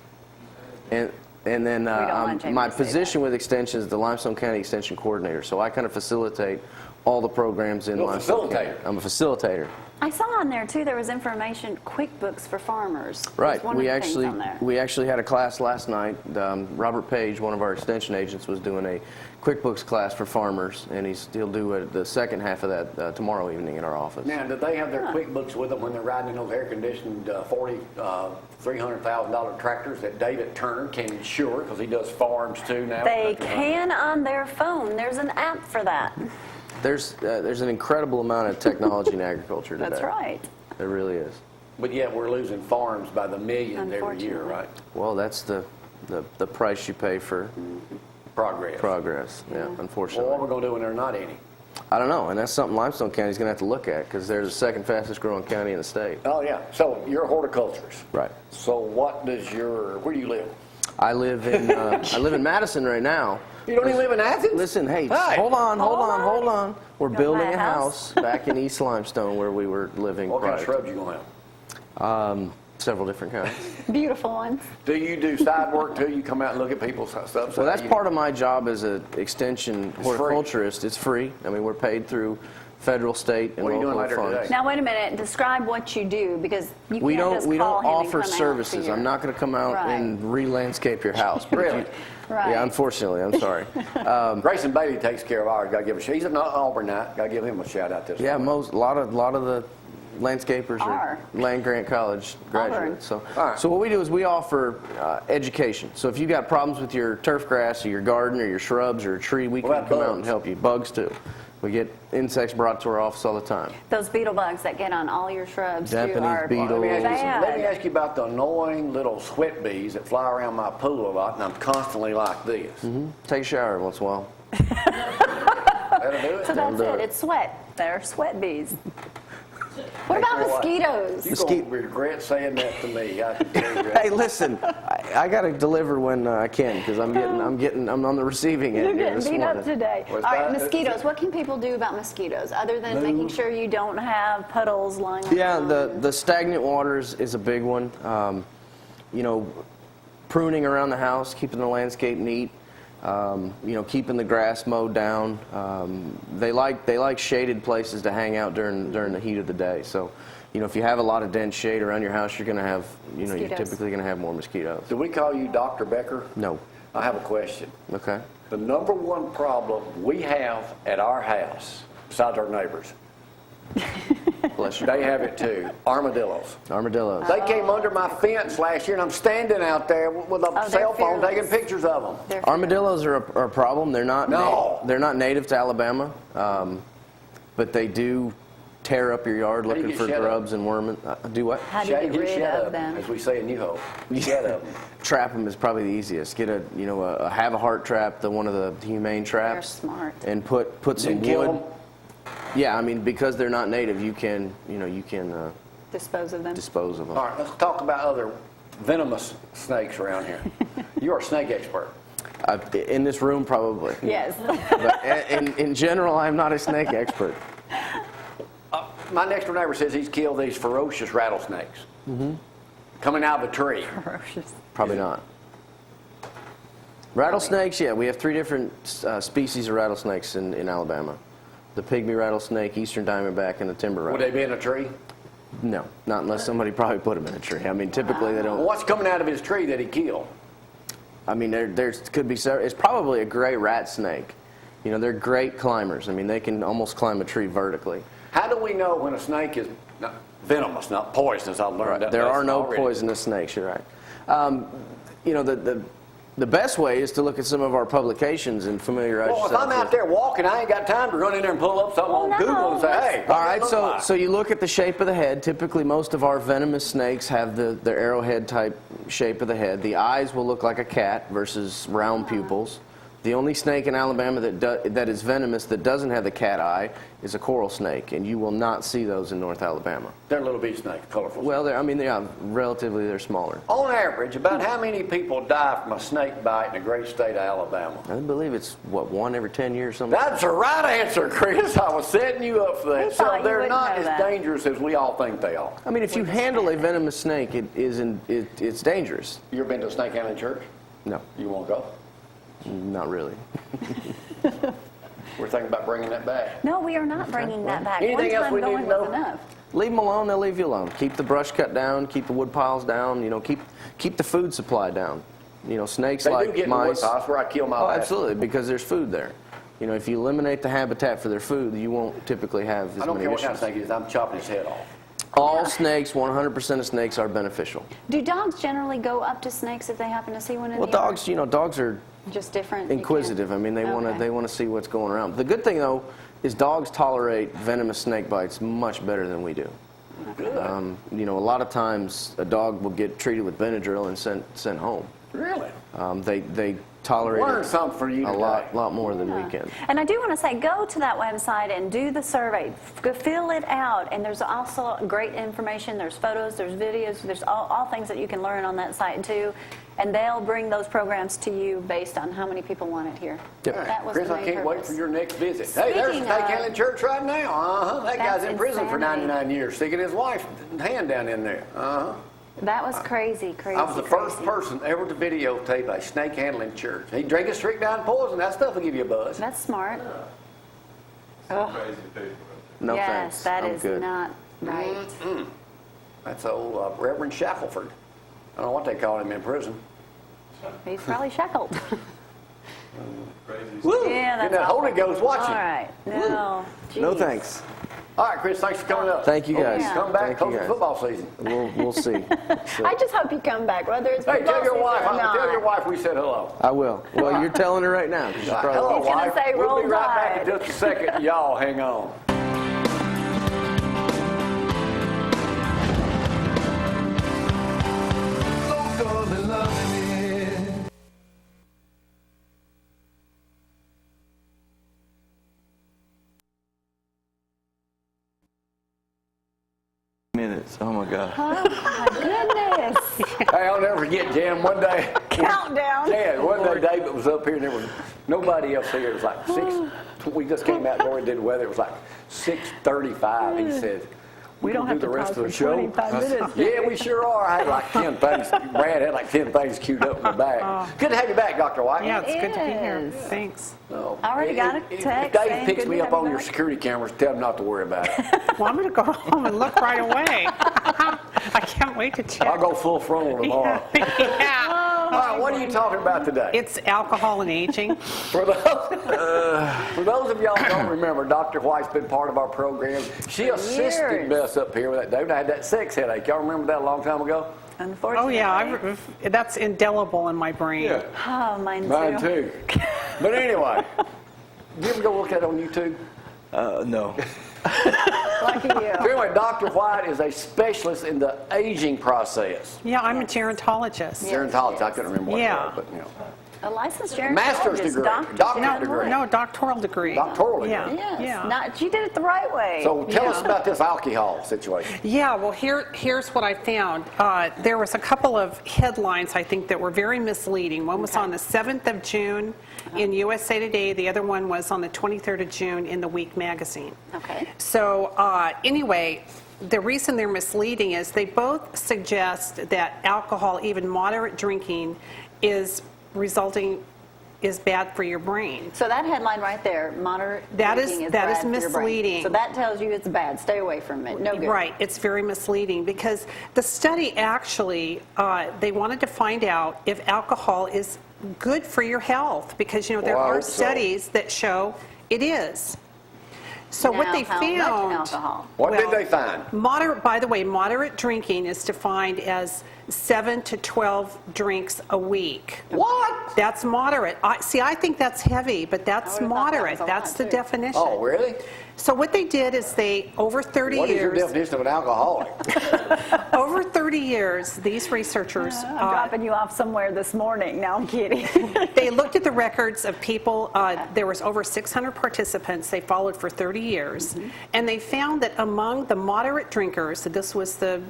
And then don't want Jamie my to say position with Extension is the Limestone County Extension Coordinator. So I kind of facilitate all the programs in You're a Limestone County. facilitator. I'm a facilitator. I saw on there too. There was information, QuickBooks for farmers. Right. Was one of the things on there. We actually had a class last night. Robert Page, one of our extension agents, was doing a QuickBooks class for farmers, and he'll do the second half of that tomorrow evening in our office. Now, do they have their QuickBooks with them when they're riding in those air-conditioned $300,000 tractors that David Turner can insure because he does farms too now? They can on their phone. There's an app for that. There's an incredible amount of technology in agriculture today. That's right. There really is. But yet we're losing farms by the millions every year, Unfortunately. right? Well, that's the price you pay for Progress. progress. Yeah, Well, what unfortunately. are we going to do when there are not any? I don't know, and that's something Limestone County's going to have to look at because they're the second fastest growing county in the state. Oh, yeah. So you're a horticulturist. Right. So where do you live? I live in Madison right now. You don't even live in Athens? Listen, hey, Hi. hold on. We're Gonna building buy a a house? house back in East Limestone where we were living What kind prior. of shrubs you going to have? Several different kinds. Beautiful ones. Do you do side work too? You come out and look at people's stuff? Well, that's part of my job as an extension free. horticulturist. It's free. I mean, we're paid through federal, state, and What are you doing local later funds. today? Now wait a minute. Describe what you do because you We can't don't just we call don't him and offer come out to services. your- I'm not going to come out Right. and re-landscape your house. But if Really? you- Right. Yeah, unfortunately, I'm sorry. Grayson Bailey takes care of ours. Got to give a shout. He's an Auburnite. Got to give him a shout out this Yeah, morning. a lot of the landscapers Are. are land grant college graduates. So, All right. so what we do is we offer education. So if you got problems with your turf grass or your garden or your shrubs or a tree, we What can about come out bugs? and help you. Bugs too. We get insects brought to our office all the time. Those beetle bugs that get on all your shrubs too Japanese are beetle. Let me, ask you, let me bad. ask you about the annoying little sweat bees that fly around my pool a lot, and I'm constantly like this. Take a shower once in a while. That'll do it. So that's do it. it. It's sweat. They're sweat bees. What about You know what? mosquitoes? You're going to regret saying that to me. I can tell you that. Hey, listen, I got to deliver when I can because I'm on the receiving end You're here getting this beat morning. up today. All Was right, that- mosquitoes. What can people do about mosquitoes other than making sure you don't have puddles lying around? Yeah, the stagnant waters is a big one. Pruning around the house, keeping the landscape neat. Keeping the grass mowed down. They like shaded places to hang out during the heat of the day. So, if you have a lot of dense shade around your house, you're going to have, you're Mosquitoes. typically going to have more mosquitoes. Do we call you Dr. Becker? No. I have a question. Okay. The number one problem we have at our house, besides our neighbors, Bless you. they have it too, armadillos. Armadillos. They came under my fence last year, and I'm standing out there with a they're cell phone fearless. taking pictures of them. They're Armadillos are a problem. They're not. No. They're not native to Alabama, but they do tear up your yard do you looking get for shed of? grubs and worm. Do what? How do you get rid shed of them? as we say in New Hope. Shed of them. Trap them is probably the easiest. Get a have a heart trap, one of the humane traps, smart. and put some kill wood. them? Yeah, I mean because they're not native, you can Dispose of them. dispose of them. All right, let's talk about other venomous snakes around here. You're a snake expert. In this room, probably. Yes. But in general, I'm not a snake expert. my next door neighbor says he's killed these ferocious rattlesnakes coming out of a tree. Ferocious. Probably not. Rattlesnakes, yeah, we have 3 different species of rattlesnakes in Alabama. The pygmy rattlesnake, eastern diamondback, and the timber Would rattlesnake. they be in a tree? No, not unless somebody probably put them in a tree. I mean, typically they Well, don't. what's coming out of his tree that he killed? I mean, there could be several. It's probably a gray rat snake. You know, they're great climbers. I mean, they can almost climb a tree vertically. How do we know when a snake is not venomous, not poisonous? I learned that. There are lesson no already. poisonous snakes, you're right. You know, the best way is to look at some of our publications and familiarize Well, if yourself I'm out with- there walking, I ain't got time to run in there and pull up something Well, on Google and say, no, hey, All right, so you look at the shape of the head. Typically, most of our venomous snakes have the arrowhead type shape of the head. The eyes will look like a cat versus round pupils. The only snake in Alabama that is venomous that doesn't have the cat eye is a coral snake, and you will not see those in North Alabama. they're little bitty snakes, colorful. Well, relatively they're smaller. On average, about how many people die from a snake bite in the great state of Alabama? I believe it's, 1 every 10 years, something. That's the right answer, Chris. I was setting you up for We that. So thought you they're wouldn't not know as that. dangerous as we all think they are. I mean, if you handle a venomous snake, it's dangerous. You ever been to a snake handling church? No, You want to go? not really. We're thinking about bringing that back. No, we are not bringing that back. Anything One else time we need going to know? was enough. Leave them alone, they'll leave you alone. Keep the brush cut down, keep the wood piles down, you know, keep the food supply down. You know, snakes They do like get in the woods. mice. That's where I kill my Oh, last. absolutely, because there's food there. You know, if you eliminate the habitat for their food, you won't typically have as I don't many care what kind of issues. snake it is. I'm chopping his head off. All snakes, 100% of snakes are beneficial. Do dogs generally go up to snakes if they happen to see one in Well, the dogs, you know, dogs are yard? Just different? You inquisitive. I mean, they Okay. want to see what's going around. The good thing though is dogs tolerate venomous snake bites much better than we do. You know, a lot of times a dog will get treated with Benadryl and sent home. Really? They tolerate Learn it something for you a today. lot more than we can. And I do want to say, go to that website and do the survey. Fill it out. And there's also great information. There's photos, there's videos, there's all things that you can learn on that site too. And they'll bring those programs to you based on how many people want it here. Yep. That was Chris, the I main can't wait purpose. for your next visit. Hey, there's a Speaking snake of- handling church right now. That guy's That's in prison for insanity. 99 years, sticking his wife's hand down in there. That was crazy, crazy, I was the first crazy. person ever to videotape a snake handling church. He drank a strychnine poison. That stuff will give you a buzz. That's smart. Crazy people. No yes, thanks. that I'm is good. not right. That's old Reverend Shackelford. I don't know what they call him in prison. He's probably shackled. Crazy. Yeah, that's Get that Holy Ghost watching. All right. No. No Jeez. thanks. All right, Chris, thanks for coming up. Thank you Hope guys. Yeah. Come back Thank close you to guys. football season. We'll see. I just hope you come back, whether it's Hey, football tell your season wife. or not. Tell your wife we said hello. I will. Well, you're telling her right now. 'cause she's probably Hello, He's gonna wife. say, We'll be "Roll right back in Tide." just a second. Y'all hang on. Minutes. Oh my God. My goodness. Hey, I'll never forget, Jan, one day. Countdown. Jan, one day David was up here and there was nobody else here. It was like 6, we just came out and Lori did the weather. It was like 6:35. He said, we don't have do the to rest talk of the for show. 25 minutes. Yeah, we sure are. I had like 10 things. Brad had like 10 things queued up in the back. Good to have you back, Dr. White. Yeah, it's good to be here. is. Thanks. No. I already got a If text Dave saying picks good me to up have on you your back. security cameras, tell him not to worry about it. Well, I'm going to go home and look right away. I can't wait to check. I'll go full frontal tomorrow. Yeah. All right, what are you talking about today? It's alcohol and aging. For those of y'all who don't remember, Dr. White's been part of our program. She assisted years. us up here with that, David. I had that sex headache. Y'all remember that a long time ago? Oh, Unfortunately. yeah. That's indelible in my brain. Oh, mine too. Mine too. But anyway, you ever go look at it on YouTube? No. Lucky So you. anyway, Dr. White is a specialist in the aging process. Yeah, I'm a gerontologist. Gerontologist, I couldn't remember what Yeah. it was, but you know. A licensed gerontologist. Master's degree, Doctor doctorate degree. No, doctoral degree. Doctoral degree. Yeah. Yes. Yeah. She did it the right way. So tell us about this alcohol situation. Yeah, well, here's what I found. There was a couple of headlines, I think, that were very misleading. One was on the 7th of June in USA Today. The other one was on the 23rd of June in the Week magazine. Okay. So anyway, the reason they're misleading is they both suggest that alcohol, even moderate drinking, is bad for your brain. So that headline right there, moderate That is- drinking that is bad for your brain. misleading. So that tells you it's bad. Stay away from it. No good. Right, it's very misleading because the study actually, they wanted to find out if alcohol is good for your health because, you know, there Well, I are hope so. studies that show it is. So what Now, they how much found. alcohol? What did well, they find? By the way, moderate drinking is defined as 7 to 12 drinks a week. What? That's moderate. I think that's heavy, but that's would've thought that moderate. was a That's lot, the too. definition. Oh, really? So what they did is they, over 30 What is your years, definition of an alcoholic? over 30 years, these researchers, I'm dropping you off somewhere this morning. No, I'm kidding. they looked at the records of people, there was over 600 participants, they followed for 30 years, and they found that among the moderate drinkers, so this was the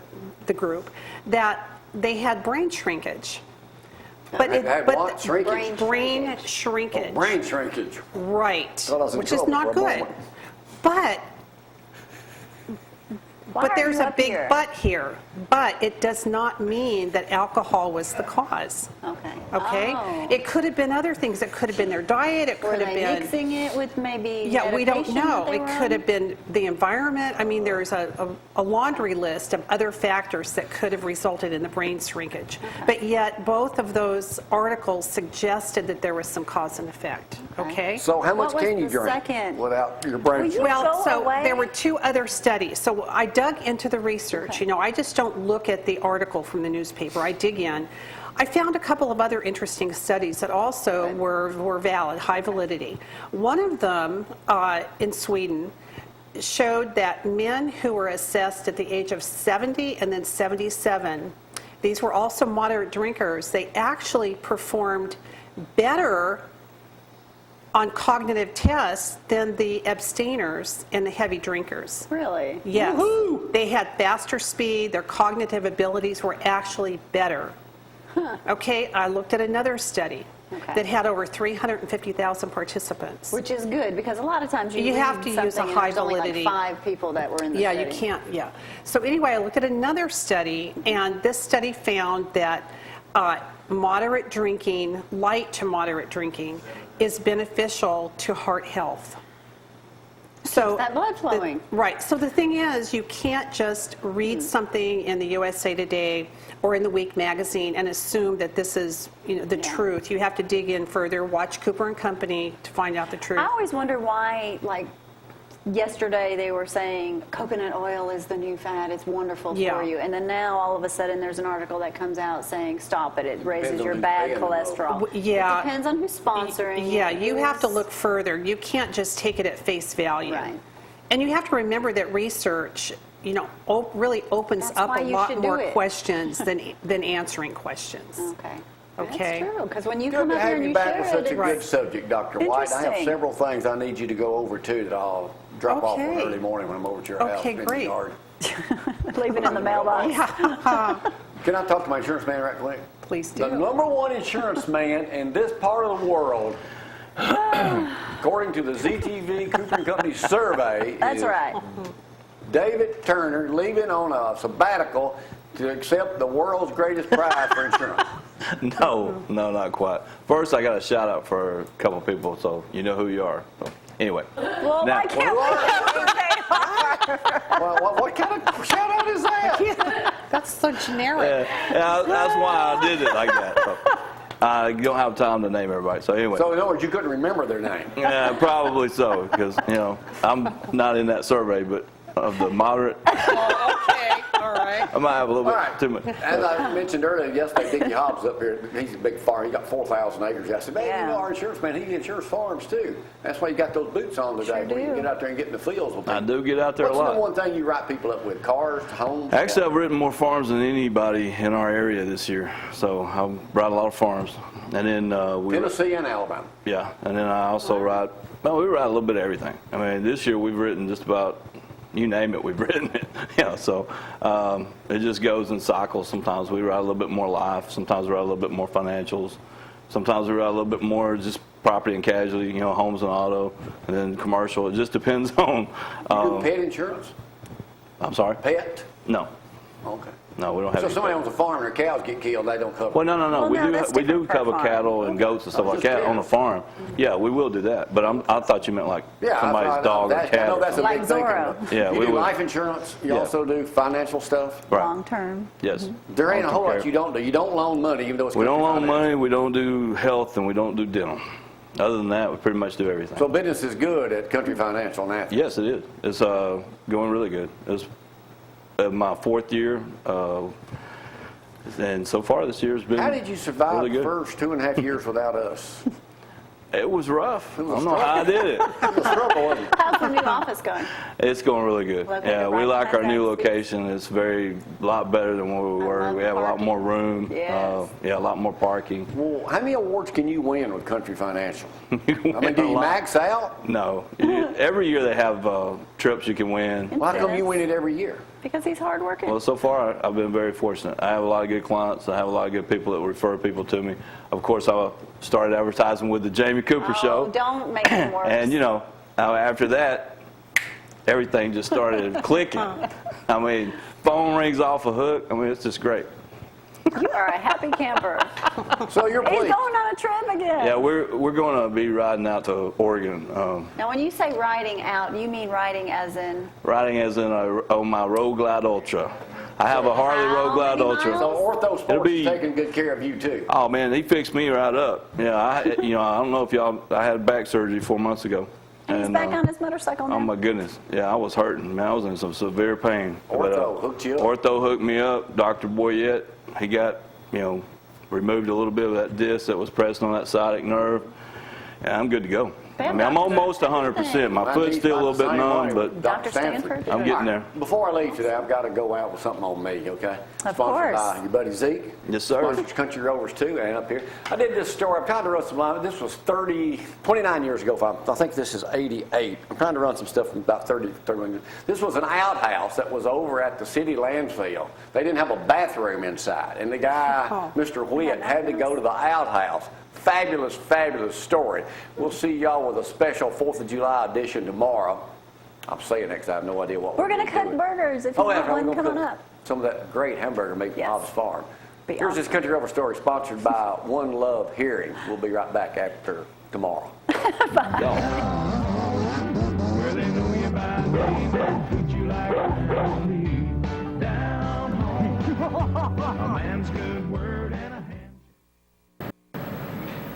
group, that they had brain shrinkage. They had what? Shrinkage? Brain shrinkage. Brain shrinkage. Right, Thought I was in which is trouble not for a good. moment. Why are There's you a up big here? but here. But it does not mean that alcohol was the cause. Okay. Okay? Oh. It could have been other things. It could have been their diet. It Were could have they been. mixing it with maybe Yeah, we don't medication that know. they It were could on? have been the environment. I mean, there's a laundry list of other factors that could have resulted in the brain shrinkage. But yet, both of those articles suggested that there was some cause and effect. Okay? So how much What was can you the drink second? without your brain? Will you- Well, go so away? there were two other studies. So I dug into the research. Okay. You know, I just don't look at the article from the newspaper. I dig in. I found a couple of other interesting studies that also were valid, high validity. One of them in Sweden showed that men who were assessed at the age of 70 and then 77, these were also moderate drinkers, they actually performed better on cognitive tests than the abstainers and the heavy drinkers. Really? Yes. They had faster speed, their cognitive abilities were actually better. Okay, I looked at another study Okay. that had over 350,000 participants. Which is good because a lot of times You read have to use a something and high there's only validity. like 5 people that were in the Yeah, study. you can't, yeah. So anyway, I looked at another study, and this study found that moderate drinking, light to moderate drinking, is beneficial to heart health. So that blood flowing. Right. So the thing is, you can't just read something in the USA Today or in the Week magazine and assume that this is, you know, the truth. You have to dig in further, watch Cooper and Company to find out the truth. I always wonder why, like, yesterday they were saying coconut oil is the new fad, it's wonderful Yeah. for you. And then now all of a sudden there's an article that comes out saying stop it, it raises Depends on your who's bad paying the cholesterol. yeah. It depends on who's sponsoring. Yeah, it, you have to who's- look further. You can't just take it at face value. Right. And you have to remember that research, you know, really opens That's up why a you lot should more do it. questions than answering questions. Okay. Okay. That's true, because when you Good come to up here have and you you back share with such it, a good subject, Dr. White. I have Interesting. several things I need you to go over too that I'll drop off on Okay. early morning when I'm over at your house Okay, in the great. yard. leave it in the mailbox. Can I talk to my insurance man right quick? Please The do. number one insurance man in this part of the world, according to the ZTV Cooper and Company survey, That's is right. David Turner leaving on a sabbatical to accept the world's greatest prize for insurance. No, not quite. First, I got a shout out for a couple people, so you know who you are. So, anyway. Well, Now- I can't wait till they are. Well, what kind of shout out is that? That's so generic. Yeah, that's why I did it like that. So, I don't have time to name everybody. So anyway. So in other words, you couldn't remember their name. Yeah, probably so, because, you know, I'm not in that survey, but of the moderate. Okay, all right. I might have a little All bit right. too much. As I mentioned earlier, yesterday, Dickie Hobbs up here, he's a big farmer. He got 4,000 acres. I said, man, Yeah. you know our insurance man, he insures farms too. That's why you got those boots on today. Sure where you do. can get out there and get in the fields with I people. do get out there a What's the lot. one thing you write people up with? Cars, homes? Actually, I've written more farms than anybody in our area this year. So I've brought a lot of farms. And then Tennessee and Alabama. yeah, and then I also write, well, we write a little bit of everything. I mean, this year we've written just about, you name it, we've written it. So it just goes in cycles. Sometimes we write a little bit more life. Sometimes we write a little bit more financials. Sometimes we write a little bit more just property and casualty, homes and auto, and then commercial. It just depends on. You do pet insurance? I'm sorry? Pet? No. Okay. No, we don't have So any somebody pet. owns a farm and their cows get killed, they don't cover Well, it. no. Well, no, that's We do different per cover farm. cattle and goats and stuff like just that on the curious. farm. Yeah, we will do that. But I thought you meant like Yeah, somebody's dog or I cat. know or that's a something. big Like thing. Zorro. Yeah, You we do would. life insurance. You Yeah. also do financial stuff. Right. Long term. Yes. There ain't a whole Long-term lot care. you don't do. You don't loan money, even though it's We don't country loan finance. money, we don't do health, and we don't do dental. Other than that, we pretty much do everything. So business is good at Country Financial now. Yes, it is. It's going really good. It's my 4th year, and so far this year has been How did you survive really the good. first 2.5 years without us? It was rough. was I don't know how I did it. It was a struggle, wasn't it? How's the new office going? It's going really good. Located Yeah, we right like our behind new that location. It's a lot better than where we I were. love We the have a lot parking. more room. Yes. Yeah, a lot more parking. Well, how many awards can you win with Country Financial? I win mean, do a you lot. max out? No. Every year they have trips you can win. Well, how come you win it every year? Because he's hardworking. Well, so far I've been very fortunate. I have a lot of good clients. I have a lot of good people that refer people to me. Of course, I started advertising with the Jamie Cooper Oh, show. don't make him worse. And, after that, everything just started clicking. I mean, phone rings off a hook. I mean, it's just great. You are a happy camper. So you're He's pleased. going on a trip again. Yeah, we're going to be riding out to Oregon. Now, when you say riding out, you mean riding as in? Riding as in on my Road Glide Ultra. I have a Harley How Road Glide many Ultra. miles? So Ortho It'll Sports be- is taking good care of you too. Oh man, he fixed me right up. Yeah, I don't know if I had back surgery 4 months ago. And he's back on his motocycle now? Oh my goodness, yeah, I was hurting, man. I was in some severe pain. Ortho hooked you up. Ortho hooked me up. Dr. Boyette, he got, removed a little bit of that disc that was pressed on that sciatic nerve. And I'm good to go. They I have mean, I'm doctors almost for 100%. My My foot's knee's still a about little the bit same numb, way but with Dr. Stanford? I'm getting there. Before I leave today, I've got to go out with something on me, okay? Of Sponsored course. by your buddy Zeke. Yes, sir. Sponsored Country Rovers too, and up here. I did this story. I'm trying to run some line. This was 29 years ago. I think this is 88. I'm trying to run some stuff from about 31 years. This was an outhouse that was over at the city landfill. They didn't have a bathroom inside, and the guy, Mr. Whitt, had to go to the outhouse. Fabulous, fabulous story. We'll see y'all with a special 4th of July edition tomorrow. I'll say it next time. I have no idea what We're going gonna to cut do. burgers if you want we're one gonna coming cook up. some of that great hamburger meat from Yes. Bob's Farm. Be Here's this awesome. Country Rover story sponsored by One Love Hearing. We'll be right back after tomorrow.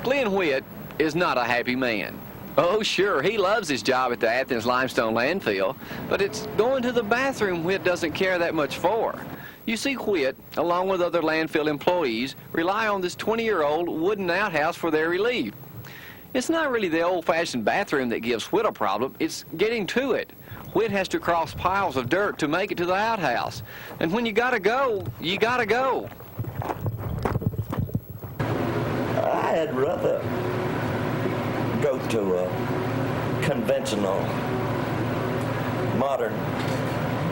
Glenn Whitt is not a happy man. Oh, sure, he loves his job at the Athens Limestone landfill, but it's going to the bathroom Whitt doesn't care that much for. You see, Whitt, along with other landfill employees, rely on this 20-year-old wooden outhouse for their relief. It's not really the old-fashioned bathroom that gives Whitt a problem, it's getting to it. Whitt has to cross piles of dirt to make it to the outhouse. And when you gotta go, you gotta go. I'd rather go to a conventional, modern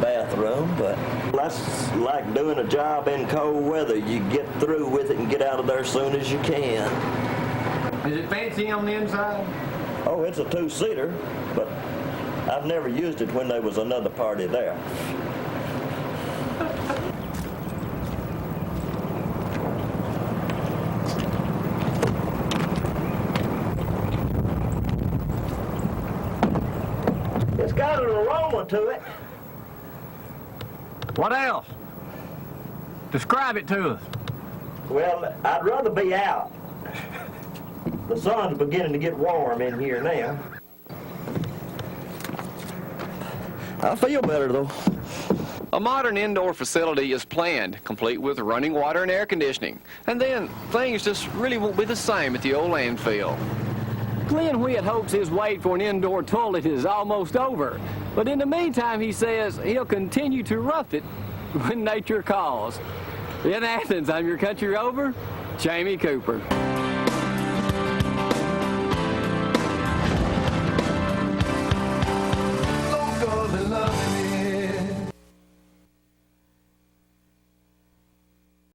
bathroom, but that's like doing a job in cold weather. You get through with it and get out of there as soon as you can. Is it fancy on the inside? Oh, it's a two-seater, but I've never used it when there was another party there. It's got an aroma to it. What else? Describe it to us. Well, I'd rather be out. The sun's beginning to get warm in here now. I feel better, though. A modern indoor facility is planned, complete with running water and air conditioning. And then things just really won't be the same at the old landfill. Glenn Whitt hopes his wait for an indoor toilet is almost over. But in the meantime, he says he'll continue to rough it when nature calls. In Athens, I'm your country rover, Jamie Cooper.